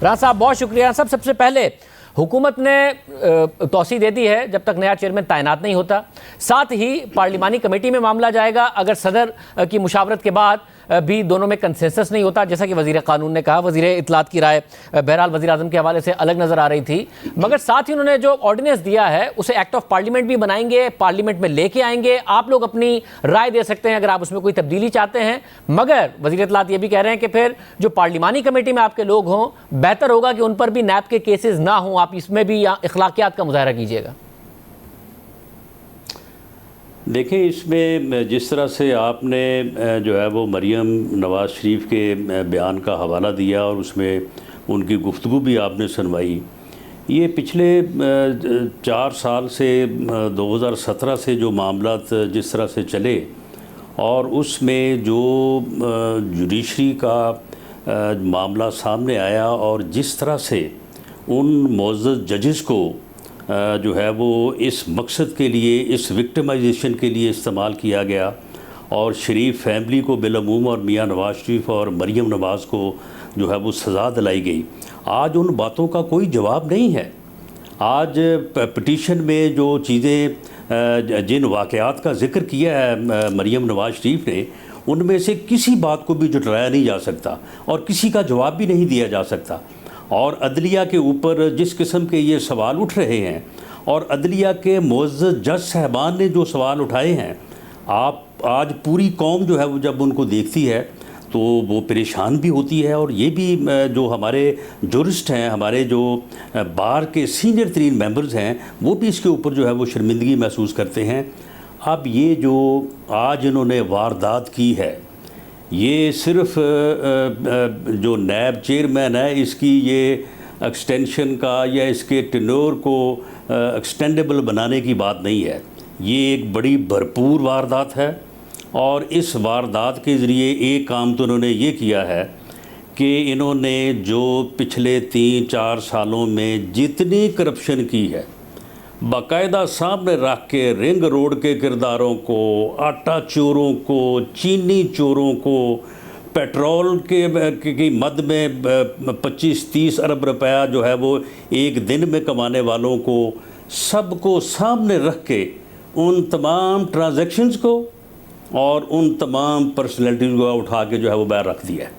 راز صاحب بہت شکریہ. سب سے پہلے حکومت نے توسیع دے دی ہے جب تک نیا چیئرمین تعینات نہیں ہوتا. ساتھ ہی پارلیمانی کمیٹی میں معاملہ جائے گا اگر صدر کی مشاورت کے بعد بھی دونوں میں کنسنسس نہیں ہوتا, جیسا کہ وزیر قانون نے کہا. وزیر اطلاعات کی رائے بہرحال وزیر اعظم کے حوالے سے الگ نظر آ رہی تھی, مگر ساتھ ہی انہوں نے جو آرڈیننس دیا ہے اسے ایکٹ آف پارلیمنٹ بھی بنائیں گے, پارلیمنٹ میں لے کے آئیں گے. آپ لوگ اپنی رائے دے سکتے ہیں اگر آپ اس میں کوئی تبدیلی چاہتے ہیں, مگر وزیر اطلاعات یہ بھی کہہ رہے ہیں کہ پھر جو پارلیمانی کمیٹی میں آپ کے لوگ ہوں بہتر ہوگا کہ ان پر بھی نیب کے کیسز نہ ہوں, آپ اس میں بھی اخلاقیات کا مظاہرہ کیجیے گا. دیکھیں اس میں جس طرح سے آپ نے جو ہے وہ مریم نواز شریف کے بیان کا حوالہ دیا اور اس میں ان کی گفتگو بھی آپ نے سنوائی, یہ پچھلے 4 سال سے 2017 سے جو معاملات جس طرح سے چلے اور اس میں جو جوڈیشری کا معاملہ سامنے آیا اور جس طرح سے ان معزز ججز کو جو ہے وہ اس مقصد کے لیے, اس وکٹمائزیشن کے لیے استعمال کیا گیا اور شریف فیملی کو بالعموم اور میاں نواز شریف اور مریم نواز کو جو ہے وہ سزا دلائی گئی, آج ان باتوں کا کوئی جواب نہیں ہے. آج پٹیشن میں جو چیزیں جن واقعات کا ذکر کیا ہے مریم نواز شریف نے, ان میں سے کسی بات کو بھی جھٹلایا نہیں جا سکتا اور کسی کا جواب بھی نہیں دیا جا سکتا. اور عدلیہ کے اوپر جس قسم کے یہ سوال اٹھ رہے ہیں اور عدلیہ کے معزز جج صاحبان نے جو سوال اٹھائے ہیں, آپ آج پوری قوم جو ہے وہ جب ان کو دیکھتی ہے تو وہ پریشان بھی ہوتی ہے. اور یہ بھی جو ہمارے جورسٹ ہیں, ہمارے جو بار کے سینئر ترین ممبرز ہیں, وہ بھی اس کے اوپر جو ہے وہ شرمندگی محسوس کرتے ہیں. اب یہ جو آج انہوں نے واردات کی ہے, یہ صرف جو نیب چیئرمین ہے اس کی یہ ایکسٹینشن کا یا اس کے ٹینور کو ایکسٹینڈیبل بنانے کی بات نہیں ہے. یہ ایک بڑی بھرپور واردات ہے اور اس واردات کے ذریعے ایک کام تو انہوں نے یہ کیا ہے کہ انہوں نے جو پچھلے 3-4 سالوں میں جتنی کرپشن کی ہے باقاعدہ سامنے رکھ کے رنگ روڈ کے کرداروں کو, آٹا چوروں کو, چینی چوروں کو, پیٹرول کی مد میں 25-30 ارب روپیہ جو ہے وہ ایک دن میں کمانے والوں کو, سب کو سامنے رکھ کے ان تمام ٹرانزیکشنز کو اور ان تمام پرسنالٹیز کو اٹھا کے جو ہے وہ باہر رکھ دیا ہے.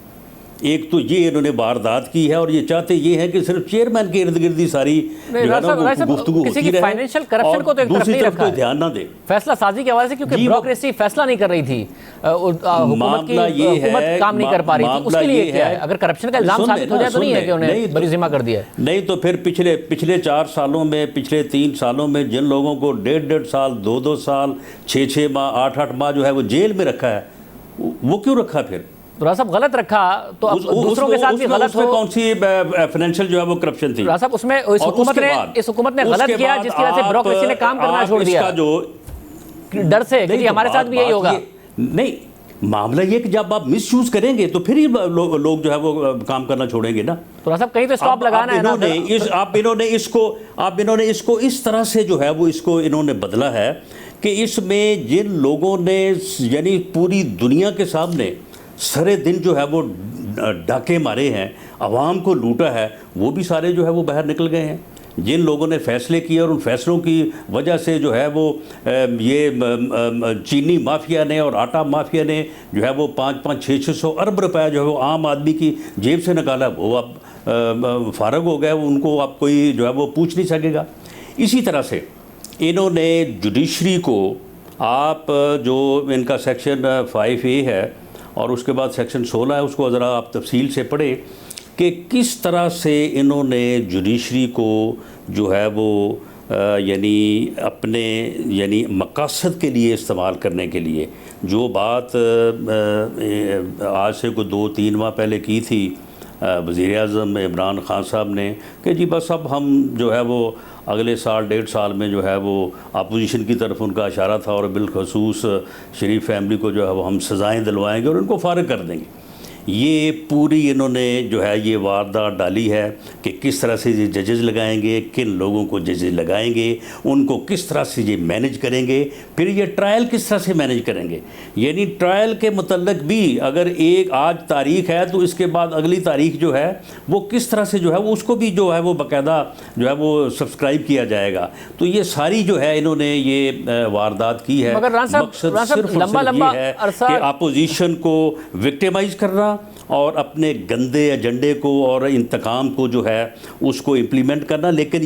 ایک تو یہ انہوں نے واردات کی ہے اور یہ چاہتے یہ ہے کہ صرف چیئرمین کے ارد گرد ساری گفتگو ہوتی رہے فائنینشیل کرپشن کو تو ایک طرف نہیں رکھا ہے, دھیان نہ دے فیصلہ سازی کے حوالے سے, کیونکہ بیوروکریسی فیصلہ نہیں کر رہی تھی, حکومت کام نہیں کر پا رہی تھی, اس کے لیے کیا ہے؟ اگر کرپشن کا الزام ثابت ہو جائے تو نہیں ہے کہ انہیں بری ذمہ کر دیا ہے. نہیں تو پھر پچھلے 4 سالوں میں, پچھلے 3 سالوں میں جن لوگوں کو 1.5 سال 2 سال 6 ماہ 8 ماہ جو ہے وہ جیل میں رکھا ہے, وہ کیوں رکھا پھر؟ راز صاحب غلط رکھا تو اب دوسروں کے ساتھ بھی غلط ہو. کون سی فائنینشیل جو ہے وہ کرپشن تھی؟ راز صاحب اس میں اس حکومت نے غلط کیا جس کی وجہ سے بیوروکریسی نے کام کرنا چھوڑ دیا, ڈر سے کہ ہمارے ساتھ بھی یہی ہوگا. نہیں, معاملہ یہ کہ جب آپ مس یوز کریں گے تو پھر ہی لوگ جو ہے وہ کام کرنا چھوڑیں گے نا. تو راز صاحب کہیں تو اسٹاپ لگانا ہے نا. انہوں نے اس کو اس طرح سے جو ہے وہ اس کو انہوں نے بدلا ہے کہ اس میں جن لوگوں نے یعنی پوری دنیا کے سامنے سرے دن جو ہے وہ ڈاکے مارے ہیں, عوام کو لوٹا ہے, وہ بھی سارے جو ہے وہ باہر نکل گئے ہیں. جن لوگوں نے فیصلے کیے اور ان فیصلوں کی وجہ سے جو ہے وہ یہ چینی مافیا نے اور آٹا مافیا نے جو ہے وہ 500-600 ارب روپیہ جو ہے وہ عام آدمی کی جیب سے نکالا, وہ اب فارغ ہو گئے, ان کو اب کوئی جو ہے وہ پوچھ نہیں سکے گا. اسی طرح سے انہوں نے جوڈیشری کو, آپ جو ان کا سیکشن 5A ہے اور اس کے بعد سیکشن 16 ہے, اس کو ذرا آپ تفصیل سے پڑھیں کہ کس طرح سے انہوں نے جوڈیشری کو جو ہے وہ یعنی مقاصد کے لیے استعمال کرنے کے لیے جو بات آج سے کوئی 2-3 ماہ پہلے کی تھی وزیر اعظم عمران خان صاحب نے کہ جی بس اب ہم جو ہے وہ اگلے سال 1.5 سال میں جو ہے وہ اپوزیشن کی طرف ان کا اشارہ تھا اور بالخصوص شریف فیملی کو جو ہے وہ ہم سزائیں دلوائیں گے اور ان کو فارغ کر دیں گے. یہ پوری انہوں نے جو ہے یہ واردات ڈالی ہے کہ کس طرح سے یہ ججز لگائیں گے، کن لوگوں کو ججز لگائیں گے، ان کو کس طرح سے یہ مینج کریں گے، پھر یہ ٹرائل کس طرح سے مینج کریں گے. یعنی ٹرائل کے متعلق بھی اگر ایک آج تاریخ ہے تو اس کے بعد اگلی تاریخ جو ہے وہ کس طرح سے جو ہے وہ اس کو بھی جو ہے وہ باقاعدہ جو ہے وہ سبسکرائب کیا جائے گا. تو یہ ساری جو ہے انہوں نے یہ واردات کی ہے. مگر مقصد صرف یہ ہے کہ اپوزیشن کو وکٹیمائز کرنا اور اپنے گندے ایجنڈے کو اور انتقام کو جو ہے اس کو امپلیمنٹ کرنا. لیکن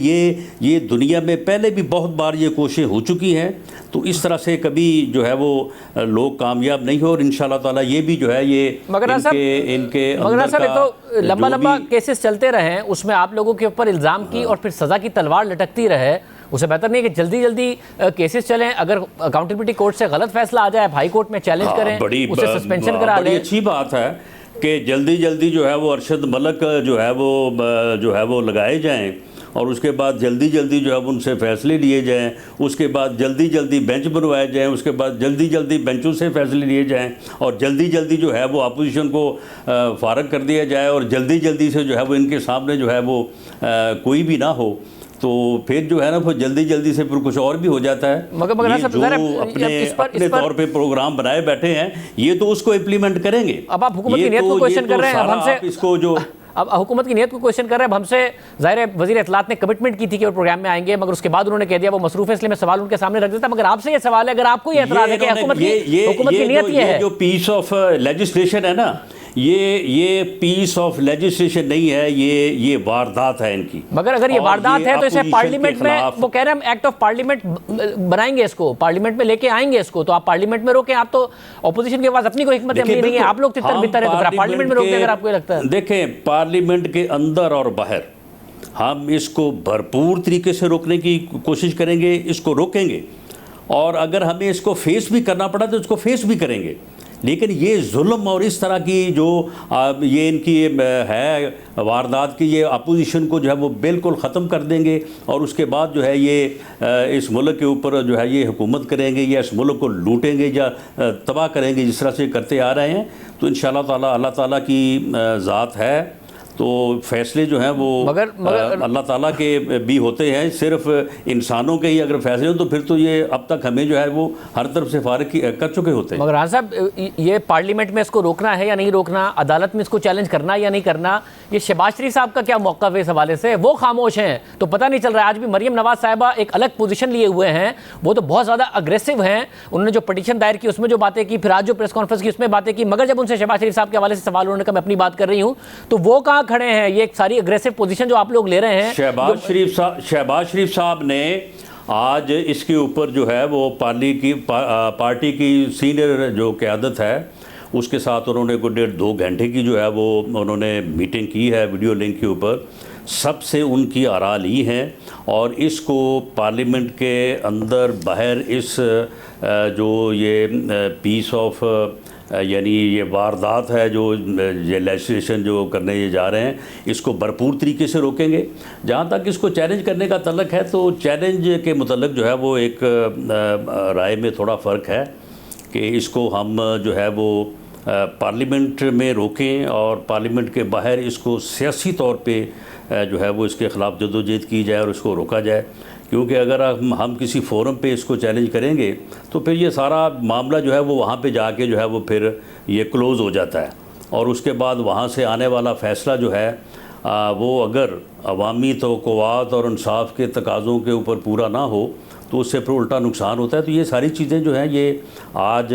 یہ دنیا میں پہلے بھی بہت بار یہ کوششیں ہو چکی ہیں، تو اس طرح سے کبھی جو ہے وہ لوگ کامیاب نہیں ہو. اور انشاءاللہ تعالیٰ یہ بھی جو ہے یہ ان کے اندر کا لمبا کیسز چلتے رہے، اس میں آپ لوگوں کے اوپر الزام کی اور پھر سزا کی تلوار لٹکتی رہے. اسے بہتر نہیں ہے کہ جلدی جلدی کیسز چلیں، اگر اکاؤنٹیبلٹی کورٹ سے غلط فیصلہ آ جائے ہائی کورٹ میں چیلنج کریں، اسے سسپینشن کرا لیں. بڑی اچھی بات ہے کہ جلدی جلدی جو ہے وہ ارشد ملک جو ہے وہ لگائے جائیں، اور اس کے بعد جلدی جلدی جو ہے ان سے فیصلے لیے جائیں، اس کے بعد جلدی جلدی بینچ بنوائے جائیں، اس کے بعد جلدی جلدی بینچوں سے فیصلے لیے جائیں، اور جلدی جلدی جو ہے وہ اپوزیشن کو فارغ کر دیا جائے، اور جلدی جلدی سے جو ہے وہ ان کے سامنے جو ہے وہ کوئی بھی نہ ہو. تو پھر جو ہے نا وہ جلدی جلدی سے پھر کچھ اور بھی ہو جاتا ہے. یہ جو اپنے طور پہ پروگرام بنائے بیٹھے ہیں یہ تو اس کو امپلیمنٹ کریں گے. اب آپ حکومت کی نیت کو کویشچن کر رہے ہیں ہم سے، اس کو جو اب حکومت کی نیت کو کویشچن کر رہے ہیں ہم سے. ظاہر ہے وزیر اطلاعات نے کمٹمنٹ کی تھی کہ وہ پروگرام میں آئیں گے، مگر اس کے بعد انہوں نے کہہ دیا وہ مصروف ہے، اس لیے میں سوال ان کے سامنے رکھ دیتا. مگر آپ سے یہ سوال ہے، اگر آپ کو یہ اعتراض ہے کہ حکومت کی نیت یہ ہے، جو پیس آف لیجسلیشن ہے نا، یہ پیس آف لیجسلیشن نہیں ہے، یہ واردات ہے ان کی. مگر اگر یہ واردات ہے تو اسے پارلیمنٹ میں، وہ کہہ رہے ہیں ہم ایکٹ آف پارلیمنٹ بنائیں گے، اس کو پارلیمنٹ میں لے کے آئیں گے اس کو. تو آپ پارلیمنٹ میں روکیں، آپ تو اپوزیشن کے پاس اپنی کوئی حکمت عملی نہیں ہے، آپ لوگ تتر بتر ہیں، تو پھر پارلیمنٹ میں روک دیں اگر آپ کو یہ لگتا ہے. دیکھیں پارلیمنٹ کے اندر اور باہر ہم اس کو بھرپور طریقے سے روکنے کی کوشش کریں گے، اس کو روکیں گے، اور اگر ہمیں اس کو فیس بھی کرنا پڑا تو اس کو فیس بھی کریں گے. لیکن یہ ظلم اور اس طرح کی جو یہ ان کی ہے واردات کی، یہ اپوزیشن کو جو ہے وہ بالکل ختم کر دیں گے، اور اس کے بعد جو ہے یہ اس ملک کے اوپر جو ہے یہ حکومت کریں گے، یا اس ملک کو لوٹیں گے یا تباہ کریں گے جس طرح سے کرتے آ رہے ہیں. تو انشاءاللہ تعالیٰ اللہ تعالیٰ کی ذات ہے، تو فیصلے جو ہیں وہ اللہ تعالیٰ کے بھی ہوتے ہیں. صرف انسانوں کے ہی اگر فیصلے ہوں تو پھر تو یہ اب تک ہمیں جو ہے وہ ہر طرف سے فارغ کر چکے ہوتے ہیں. مگر ہاں صاحب، یہ پارلیمنٹ میں اس کو روکنا ہے یا نہیں روکنا، عدالت میں اس کو چیلنج کرنا یا نہیں کرنا، یہ شہباز شریف صاحب کا کیا موقف ہے اس حوالے سے؟ وہ خاموش ہیں تو پتہ نہیں چل رہا ہے. آج بھی مریم نواز صاحبہ ایک الگ پوزیشن لیے ہوئے ہیں، وہ تو بہت زیادہ اگریسو ہیں. انہوں نے جو پٹیشن دائر کی اس میں جو باتیں کی، پھر آج جو پریس کانفرنس کی اس میں باتیں کی، مگر جب ان سے شہباز شریف صاحب کے حوالے سے سوال انہوں نے کہا میں اپنی بات کر رہی ہوں، تو وہ کہاں کھڑے ہیں؟ یہ ایک ساری اگریسو پوزیشن جو آپ لوگ لے رہے ہیں. شہباز شریف صاحب نے آج اس کے اوپر جو ہے وہ پارٹی کی سینئر جو قیادت ہے اس کے ساتھ انہوں نے کوئی 1.5-2 گھنٹے کی جو ہے وہ انہوں نے میٹنگ کی ہے ویڈیو لنک کے اوپر. سب سے ان کی آراء لی ہیں، اور اس کو پارلیمنٹ کے اندر باہر اس جو یہ پیس آف یعنی یہ واردات ہے، جو یہ لیجسلیشن جو کرنے یہ جا رہے ہیں، اس کو بھرپور طریقے سے روکیں گے. جہاں تک اس کو چیلنج کرنے کا تعلق ہے تو چیلنج کے متعلق جو ہے وہ ایک رائے میں تھوڑا فرق ہے کہ اس کو ہم جو ہے وہ پارلیمنٹ میں روکیں، اور پارلیمنٹ کے باہر اس کو سیاسی طور پہ جو ہے وہ اس کے خلاف جدوجہد کی جائے اور اس کو روکا جائے. کیونکہ اگر ہم کسی فورم پہ اس کو چیلنج کریں گے تو پھر یہ سارا معاملہ جو ہے وہ وہاں پہ جا کے جو ہے وہ پھر یہ کلوز ہو جاتا ہے، اور اس کے بعد وہاں سے آنے والا فیصلہ جو ہے وہ اگر عوامی توقعات اور انصاف کے تقاضوں کے اوپر پورا نہ ہو تو اس سے پھر الٹا نقصان ہوتا ہے. تو یہ ساری چیزیں جو ہیں یہ آج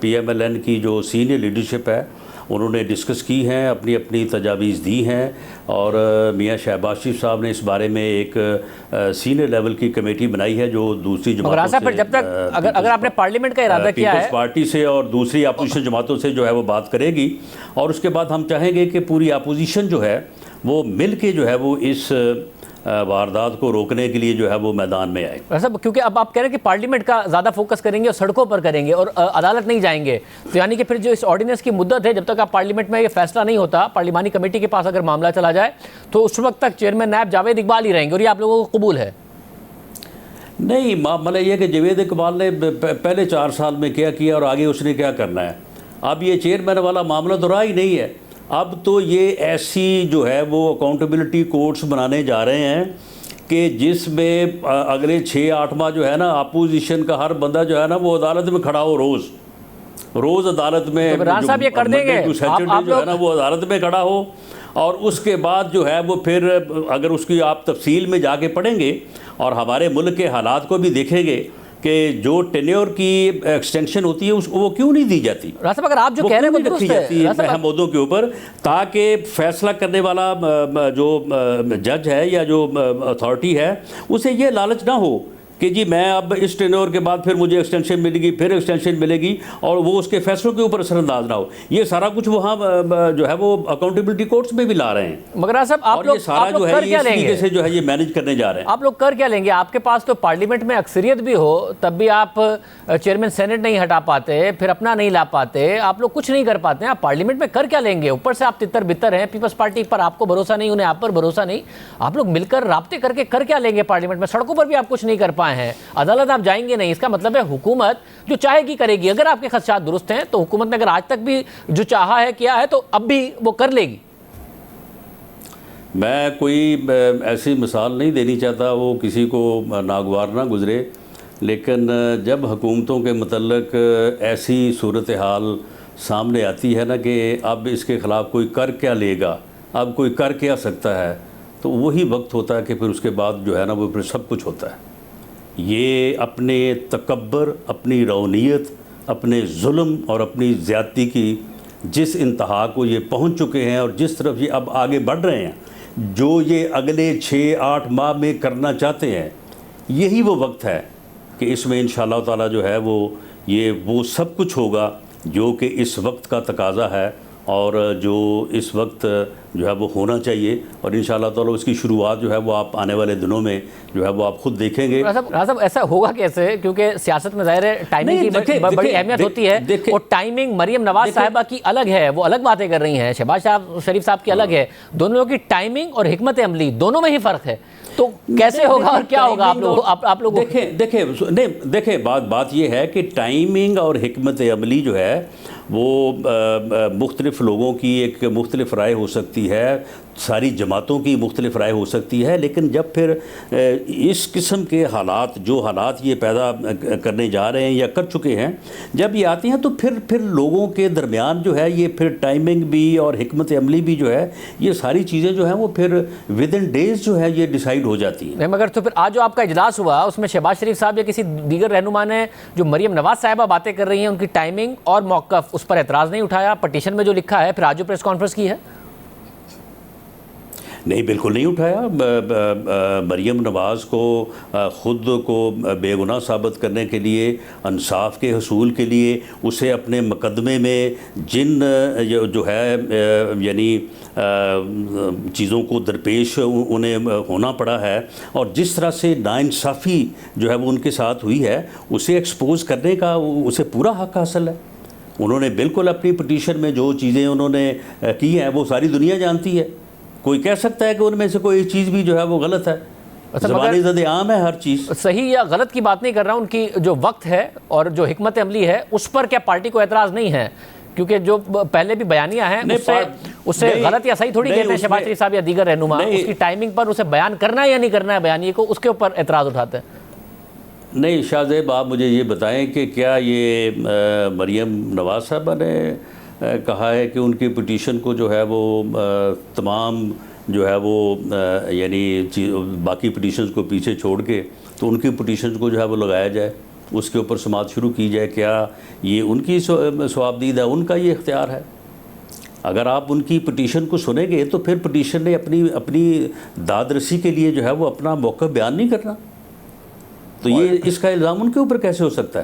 PMLN کی جو سینئر لیڈرشپ ہے انہوں نے ڈسکس کی ہیں، اپنی اپنی تجاویز دی ہیں، اور میاں شہباز شریف صاحب نے اس بارے میں ایک سینئر لیول کی کمیٹی بنائی ہے جو دوسری جماعتوں سے، جب تک اگر آپ نے پارلیمنٹ کا ارادہ کیا ہے، پیپلز پارٹی سے اور دوسری اپوزیشن جماعتوں سے جو ہے وہ بات کرے گی، اور اس کے بعد ہم چاہیں گے کہ پوری اپوزیشن جو ہے وہ مل کے جو ہے وہ اس واردات کو روکنے کے لیے جو ہے وہ میدان میں آئے. صاحب کیونکہ اب آپ کہہ رہے ہیں کہ پارلیمنٹ کا زیادہ فوکس کریں گے اور سڑکوں پر کریں گے اور عدالت نہیں جائیں گے، تو یعنی کہ پھر جو اس آرڈیننس کی مدت ہے جب تک آپ پارلیمنٹ میں یہ فیصلہ نہیں ہوتا، پارلیمانی کمیٹی کے پاس اگر معاملہ چلا جائے تو اس وقت تک چیئرمین نائب جاوید اقبال ہی رہیں گے، اور یہ آپ لوگوں کو قبول ہے؟ نہیں، معاملہ یہ کہ جاوید اقبال نے پہلے 4 سال میں کیا کیا اور آگے اس نے کیا کرنا ہے. اب یہ چیئرمین والا معاملہ تو رہا ہی نہیں ہے. اب تو یہ ایسی جو ہے وہ اکاؤنٹیبلٹی کورٹس بنانے جا رہے ہیں کہ جس میں اگلے 6-8 ماہ جو ہے نا اپوزیشن کا ہر بندہ جو ہے نا وہ عدالت میں کھڑا ہو، روز عدالت میں عمران صاحب یہ کر دیں گے جو ہے نا وہ عدالت میں کھڑا ہو. اور اس کے بعد جو ہے وہ پھر اگر اس کی آپ تفصیل میں جا کے پڑھیں گے اور ہمارے ملک کے حالات کو بھی دیکھیں گے کہ جو ٹینیور کی ایکسٹینشن ہوتی ہے وہ کیوں نہیں دی جاتی. راستہ اگر آپ جو کہہ رہے ہیں وہ درست ہے اہم عہدوں کے اوپر، تاکہ فیصلہ کرنے والا جو جج ہے یا جو اتھارٹی ہے اسے یہ لالچ نہ ہو کہ جی میں اب اس ٹینیور کے بعد پھر مجھے ایکسٹینشن ملے گی، پھر ایکسٹینشن ملے گی، اور وہ اس کے فیصلوں کے اوپر اثر انداز نہ ہو. یہ سارا کچھ وہاں جو ہے وہ اکاؤنٹیبلٹی کورٹس میں بھی لا رہے ہیں. مگر صاحب آپ لوگ سارا جو ہے اس طریقے سے جو ہے یہ مینج کرنے جا رہے ہیں. آپ لوگ کر کیا لیں گے؟ آپ کے پاس تو پارلیمنٹ میں اکثریت بھی ہو تب بھی آپ چیئرمین سینٹ نہیں ہٹا پاتے، پھر اپنا نہیں لا پاتے، آپ لوگ کچھ نہیں کر پاتے ہیں. آپ پارلیمنٹ میں کر کیا لیں گے؟ اوپر سے آپ تتر بتر ہیں، پیپلز پارٹی پر آپ کو بھروسہ نہیں، انہیں آپ پر بھروسہ نہیں. آپ لوگ مل کر رابطے کر کے کر کیا لیں گے؟ پارلیمنٹ میں سڑکوں پر بھی آپ کچھ نہیں کر پائے ہیں، عدالت آپ جائیں گے نہیں. اس کا مطلب ہے حکومت جو چاہے گی کرے گی. اگر آپ کے خدشات درست ہیں تو حکومت نے اگر آج تک بھی جو چاہا ہے کیا ہے تو اب بھی وہ کر لے گی. میں کوئی ایسی مثال نہیں دینی چاہتا وہ کسی کو ناگوار نہ گزرے، لیکن جب حکومتوں کے متعلق ایسی صورتحال سامنے آتی ہے نا کہ اب اس کے خلاف کوئی کر کیا لے گا، اب کوئی کر کیا سکتا ہے، تو وہی وقت ہوتا ہے کہ پھر اس کے بعد جو ہے نا وہ پھر سب کچھ ہوتا ہے. یہ اپنے تکبر، اپنی رونیت، اپنے ظلم اور اپنی زیادتی کی جس انتہا کو یہ پہنچ چکے ہیں اور جس طرف یہ اب آگے بڑھ رہے ہیں، جو یہ اگلے 6-8 ماہ میں کرنا چاہتے ہیں، یہی وہ وقت ہے کہ اس میں انشاءاللہ تعالی جو ہے وہ سب کچھ ہوگا جو کہ اس وقت کا تقاضا ہے اور جو اس وقت جو ہے وہ ہونا چاہیے. اور انشاءاللہ تعالی اس کی شروعات جو ہے وہ آپ آنے والے دنوں میں جو ہے وہ آپ خود دیکھیں گے. صاحب ایسا ہوگا کیسے؟ کیونکہ سیاست میں ظاہر ہے ٹائمنگ کی بڑی اہمیت ہوتی ہے، اور ٹائمنگ مریم نواز صاحبہ کی الگ ہے، وہ الگ باتیں کر رہی ہیں، شہباز شریف صاحب کی الگ ہے. دونوں کی ٹائمنگ اور حکمت عملی دونوں میں ہی فرق ہے. تو کیسے ہوگا اور کیا ہوگا آپ لوگ دیکھیں بات یہ ہے کہ ٹائمنگ اور حکمت عملی جو ہے وہ مختلف لوگوں کی ایک مختلف رائے ہو سکتی ہے، ساری جماعتوں کی مختلف رائے ہو سکتی ہے، لیکن جب پھر اس قسم کے حالات جو حالات یہ پیدا کرنے جا رہے ہیں یا کر چکے ہیں، جب یہ آتی ہیں تو پھر لوگوں کے درمیان جو ہے یہ پھر ٹائمنگ بھی اور حکمت عملی بھی جو ہے یہ ساری چیزیں جو ہیں وہ پھر ود ان ڈیز جو ہے یہ ڈیسائیڈ ہو جاتی ہیں. مگر تو پھر آج جو آپ کا اجلاس ہوا اس میں شہباز شریف صاحب یا کسی دیگر رہنما نے جو مریم نواز صاحبہ باتیں کر رہی ہیں ان کی ٹائمنگ اور موقف اس پر اعتراض نہیں اٹھایا؟ پٹیشن میں جو لکھا ہے پھر آج جو پریس کانفرنس کی ہے؟ نہیں، بالکل نہیں اٹھایا. مریم نواز کو خود کو بے گناہ ثابت کرنے کے لیے، انصاف کے حصول کے لیے، اسے اپنے مقدمے میں جن جو ہے یعنی چیزوں کو درپیش انہیں ہونا پڑا ہے اور جس طرح سے ناانصافی جو ہے وہ ان کے ساتھ ہوئی ہے، اسے ایکسپوز کرنے کا اسے پورا حق حاصل ہے. انہوں نے بالکل اپنی پٹیشن میں جو چیزیں انہوں نے کی ہیں وہ ساری دنیا جانتی ہے. کوئی کہہ سکتا ہے کہ ان میں سے کوئی چیز بھی جو ہے وہ غلط ہے؟ زبانی زد عام ہے ہر چیز. صحیح یا غلط کی بات نہیں کر رہا ہوں، ان کی جو وقت ہے اور جو حکمت عملی ہے اس پر کیا پارٹی کو اعتراض نہیں ہے؟ کیونکہ جو پہلے بھی بیانیہ ہیں اس سے غلط یا صحیح تھوڑی کہتے ہیں شہباز شریف صاحب یا دیگر رہنما. اس کی ٹائمنگ پر اسے بیان کرنا ہے یا نہیں کرنا ہے بیانیے کو، اس کے اوپر اعتراض اٹھاتے ہیں. نہیں شاہ زیب، آپ مجھے یہ بتائیں کہ کیا یہ مریم نواز صاحبہ نے کہا ہے کہ ان کی پٹیشن کو جو ہے وہ تمام جو ہے وہ یعنی باقی پٹیشنز کو پیچھے چھوڑ کے تو ان کی پٹیشنز کو جو ہے وہ لگایا جائے، اس کے اوپر سماعت شروع کی جائے؟ کیا یہ ان کی صوابدید ہے، ان کا یہ اختیار ہے؟ اگر آپ ان کی پٹیشن کو سنیں گے تو پھر پٹیشن نے اپنی داد رسی کے لیے جو ہے وہ اپنا موقف بیان نہیں کرنا، تو یہ اس کا الزام ان کے اوپر کیسے ہو سکتا ہے؟